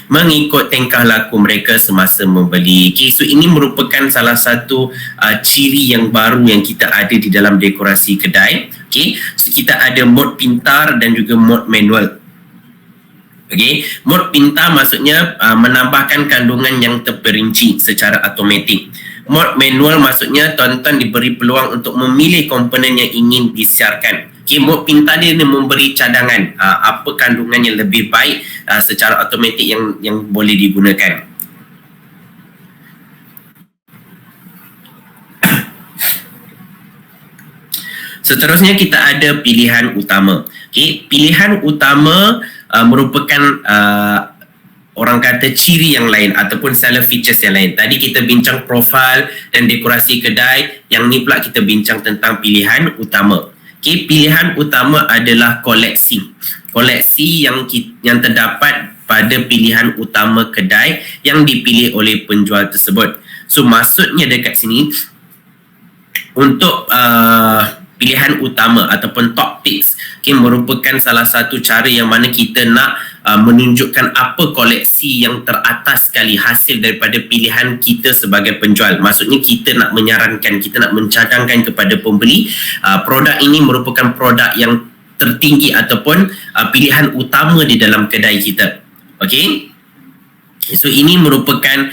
mengikut tingkah laku mereka semasa membeli. Okay, so ini merupakan salah satu ciri yang baru yang kita ada di dalam dekorasi kedai. Okay, so kita ada mod pintar dan juga mod manual. Okay, mod pintar maksudnya menambahkan kandungan yang terperinci secara automatik. Mod manual maksudnya tuan-tuan diberi peluang untuk memilih komponen yang ingin disiarkan. Okay, mod pintar dia memberi cadangan apa kandungan yang lebih baik secara automatik yang boleh digunakan. Seterusnya kita ada pilihan utama. Okay, pilihan utama merupakan orang kata ciri yang lain ataupun seller features yang lain. Tadi kita bincang profil dan dekorasi kedai, yang ni pula kita bincang tentang pilihan utama. Okay, pilihan utama adalah koleksi. Koleksi yang terdapat pada pilihan utama kedai yang dipilih oleh penjual tersebut. So maksudnya dekat sini, untuk pilihan utama ataupun top picks, okay, merupakan salah satu cara yang mana kita nak menunjukkan apa koleksi yang teratas sekali hasil daripada pilihan kita sebagai penjual. Maksudnya kita nak menyarankan, kita nak mencadangkan kepada pembeli produk ini merupakan produk yang tertinggi ataupun pilihan utama di dalam kedai kita. Okay, so ini merupakan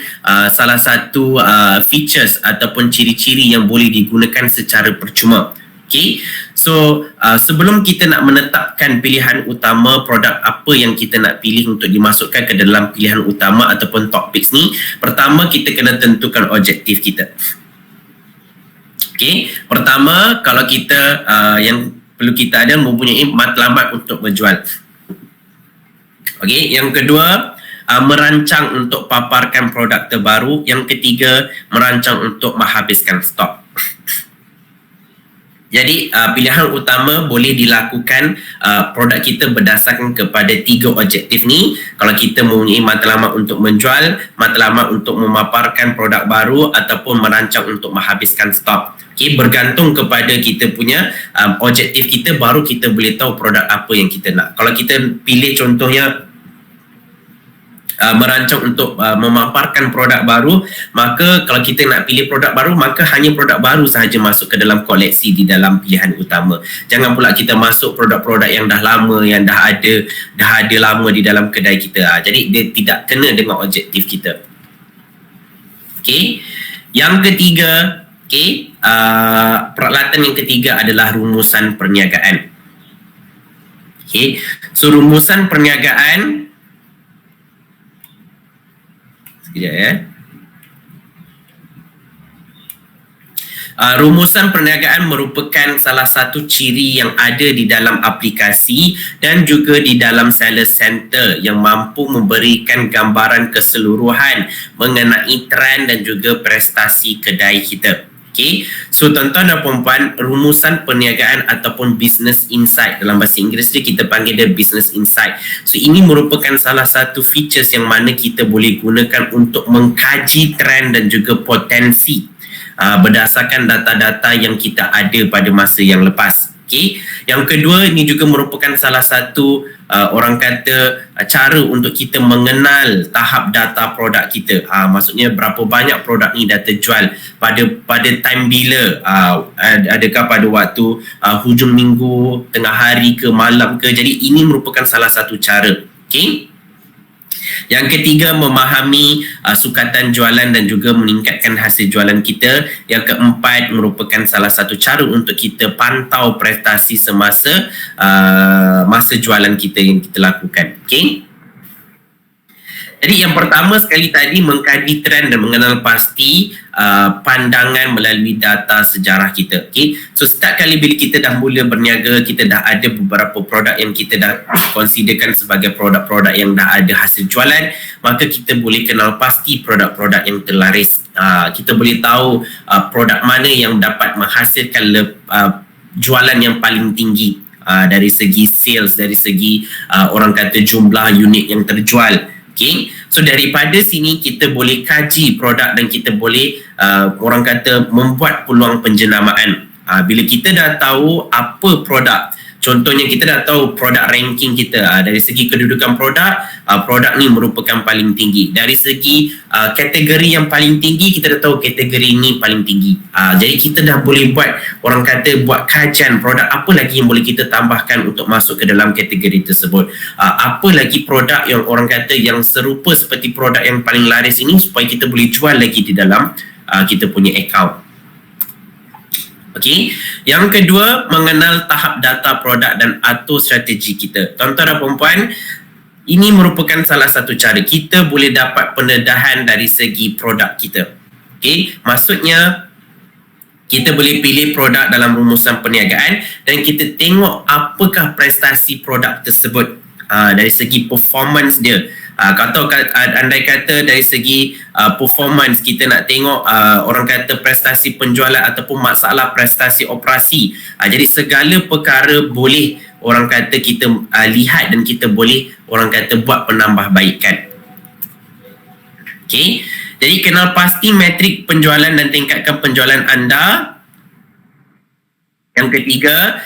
salah satu features ataupun ciri-ciri yang boleh digunakan secara percuma. Okay, so sebelum kita nak menetapkan pilihan utama produk apa yang kita nak pilih untuk dimasukkan ke dalam pilihan utama ataupun top picks ni, pertama kita kena tentukan objektif kita. Okay, pertama kalau kita yang perlu kita ada mempunyai matlamat untuk berjual. Okay, yang kedua merancang untuk paparkan produk terbaru. Yang ketiga merancang untuk menghabiskan stok. Jadi pilihan utama boleh dilakukan produk kita berdasarkan kepada 3 objektif ni. Kalau kita mempunyai matlamat untuk menjual, matlamat untuk memaparkan produk baru ataupun merancang untuk menghabiskan stok. Okay, bergantung kepada kita punya objektif kita, baru kita boleh tahu produk apa yang kita nak. Kalau kita pilih contohnya merancang untuk memaparkan produk baru, maka kalau kita nak pilih produk baru, maka hanya produk baru sahaja masuk ke dalam koleksi di dalam pilihan utama. Jangan pula kita masuk produk-produk yang dah lama, yang dah ada lama di dalam kedai kita. Jadi dia tidak kena dengan objektif kita. Okey. Yang ketiga, okey, peralatan yang ketiga adalah rumusan perniagaan. Okey. So rumusan perniagaan, sekejap ya. Rumusan perniagaan merupakan salah satu ciri yang ada di dalam aplikasi dan juga di dalam seller center yang mampu memberikan gambaran keseluruhan mengenai trend dan juga prestasi kedai kita. Okay, so tuan-tuan dan puan-puan, rumusan perniagaan ataupun business insight, dalam bahasa Inggeris dia kita panggil dia business insight. So ini merupakan salah satu features yang mana kita boleh gunakan untuk mengkaji trend dan juga potensi berdasarkan data-data yang kita ada pada masa yang lepas. Okay, yang kedua, ini juga merupakan salah satu orang kata cara untuk kita mengenal tahap data produk kita. Maksudnya berapa banyak produk ni dah terjual pada time bila, adakah pada waktu hujung minggu, tengah hari ke malam ke. Jadi ini merupakan salah satu cara. Okay, yang ketiga, memahami sukatan jualan dan juga meningkatkan hasil jualan kita. Yang keempat, merupakan salah satu cara untuk kita pantau prestasi semasa masa jualan kita yang kita lakukan. Okay, jadi yang pertama sekali tadi, mengkaji trend dan mengenal pasti pandangan melalui data sejarah kita. Okay, so setiap kali bila kita dah mula berniaga, kita dah ada beberapa produk yang kita dah considerkan sebagai produk-produk yang dah ada hasil jualan, maka kita boleh kenal pasti produk-produk yang terlaris. Kita boleh tahu produk mana yang dapat menghasilkan jualan yang paling tinggi dari segi sales, dari segi orang kata jumlah unit yang terjual. Okay, so daripada sini kita boleh kaji produk dan kita boleh orang kata membuat peluang penjenamaan. Bila kita dah tahu apa produk, contohnya kita dah tahu produk ranking kita, dari segi kedudukan produk, produk ni merupakan paling tinggi. Dari segi kategori yang paling tinggi, kita dah tahu kategori ni paling tinggi. Jadi kita dah boleh buat kajian produk apa lagi yang boleh kita tambahkan untuk masuk ke dalam kategori tersebut. Apa lagi produk yang orang kata yang serupa seperti produk yang paling laris ini supaya kita boleh jual lagi di dalam kita punya account. Okey, yang kedua, mengenal tahap data produk dan atur strategi kita. Tuan-tuan dan puan-puan, ini merupakan salah satu cara kita boleh dapat pendedahan dari segi produk kita. Okey, maksudnya kita boleh pilih produk dalam rumusan perniagaan dan kita tengok apakah prestasi produk tersebut dari segi performance dia. Andai kata dari segi performance kita nak tengok orang kata prestasi penjualan ataupun masalah prestasi operasi, jadi segala perkara boleh orang kata kita lihat dan kita boleh orang kata buat penambahbaikan. Okey, jadi kenal pasti metrik penjualan dan tingkatkan penjualan anda. Yang ketiga,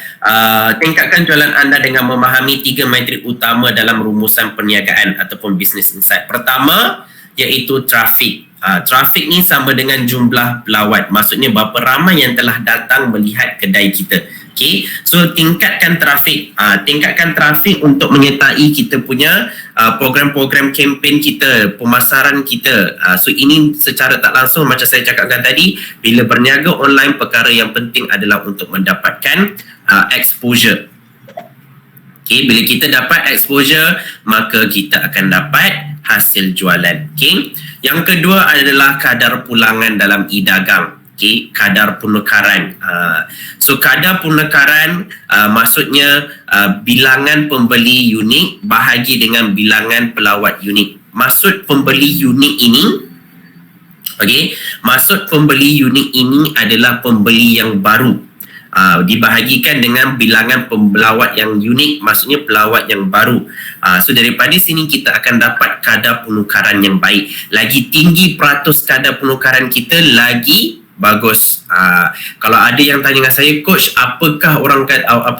tingkatkan jualan anda dengan memahami 3 metrik utama dalam rumusan perniagaan ataupun business insight. Pertama, iaitu trafik. Trafik ni sama dengan jumlah pelawat. Maksudnya berapa ramai yang telah datang melihat kedai kita. Okay, so tingkatkan trafik. Tingkatkan trafik untuk menyertai kita punya program-program kempen kita, pemasaran kita. So ini secara tak langsung macam saya cakapkan tadi, bila berniaga online, perkara yang penting adalah untuk mendapatkan exposure. Okay, bila kita dapat exposure, maka kita akan dapat hasil jualan. Okay, yang kedua adalah kadar pulangan dalam e-dagang. Okay, kadar penukaran. So kadar penukaran maksudnya bilangan pembeli unik bahagi dengan bilangan pelawat unik. Maksud pembeli unik ini, okay, maksud pembeli unik ini adalah pembeli yang baru. Dibahagikan dengan bilangan pelawat yang unik, maksudnya pelawat yang baru. So daripada sini kita akan dapat kadar penukaran yang baik. Lagi tinggi peratus kadar penukaran kita, lagi bagus. Kalau ada yang tanya dengan saya, coach, apakah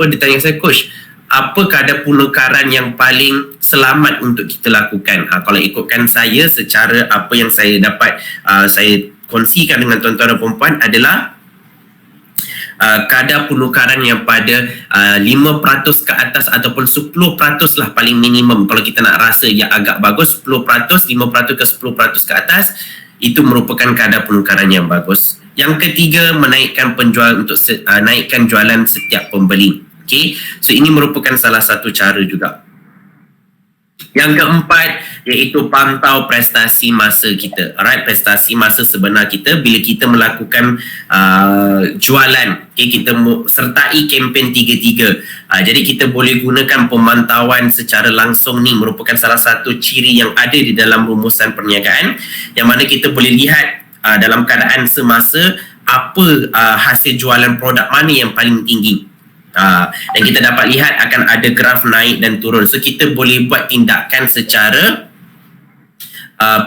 dia tanya saya, coach, apa kadar penukaran yang paling selamat untuk kita lakukan? Kalau ikutkan saya, secara apa yang saya dapat saya kongsikan dengan tuan-tuan dan puan-puan adalah kadar penukaran yang pada 5% ke atas ataupun 10% lah paling minimum. Kalau kita nak rasa yang agak bagus, 10%, 5% ke 10% ke atas, itu merupakan kadar penukaran yang bagus. Yang ketiga, menaikkan penjual untuk naikkan jualan setiap pembeli. Okay, so ini merupakan salah satu cara juga. Yang keempat, iaitu pantau prestasi masa kita. Alright, prestasi masa sebenar kita bila kita melakukan jualan. Okay, kita sertai kempen 3-3. Jadi kita boleh gunakan pemantauan secara langsung ni, merupakan salah satu ciri yang ada di dalam rumusan perniagaan, yang mana kita boleh lihat dalam keadaan semasa apa hasil jualan produk mana yang paling tinggi. Dan kita dapat lihat akan ada graf naik dan turun. So kita boleh buat tindakan secara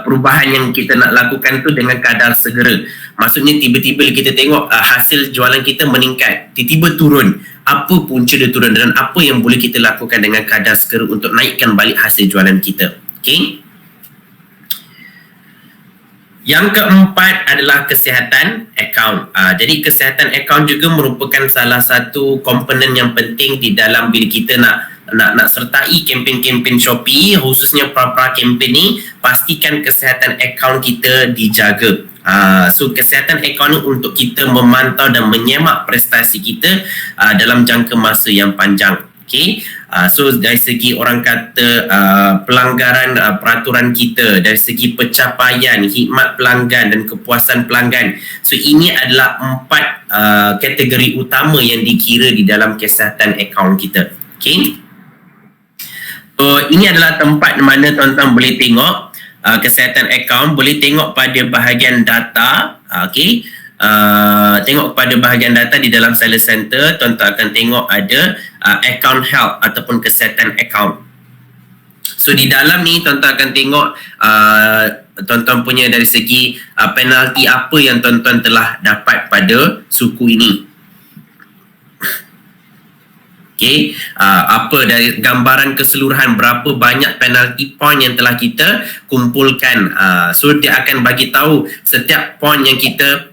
perubahan yang kita nak lakukan tu dengan kadar segera. Maksudnya tiba-tiba kita tengok hasil jualan kita meningkat, tiba-tiba turun. Apa punca dia turun dan apa yang boleh kita lakukan dengan kadar segera untuk naikkan balik hasil jualan kita. Okay. Yang keempat adalah kesihatan akaun. Jadi kesihatan akaun juga merupakan salah satu komponen yang penting di dalam bila kita nak sertai kempen-kempen Shopee, khususnya pra-pra kempen ni, pastikan kesihatan akaun kita dijaga. So kesihatan akaun ni untuk kita memantau dan menyemak prestasi kita dalam jangka masa yang panjang. Okay. So dari segi orang kata pelanggaran peraturan kita, dari segi pencapaian, khidmat pelanggan dan kepuasan pelanggan. So ini adalah 4 kategori utama yang dikira di dalam kesihatan akaun kita. Okay. So ini adalah tempat di mana tuan-tuan boleh tengok kesihatan akaun, boleh tengok pada bahagian data. Okay. Tengok pada bahagian data di dalam Seller Center, tuan-tuan akan tengok ada account health ataupun kesihatan account. So di dalam ni tuan-tuan akan tengok tuan-tuan punya dari segi penalti apa yang tuan-tuan telah dapat pada suku ini. Okey, apa dari gambaran keseluruhan berapa banyak penalty point yang telah kita kumpulkan. So dia akan bagi tahu setiap point yang kita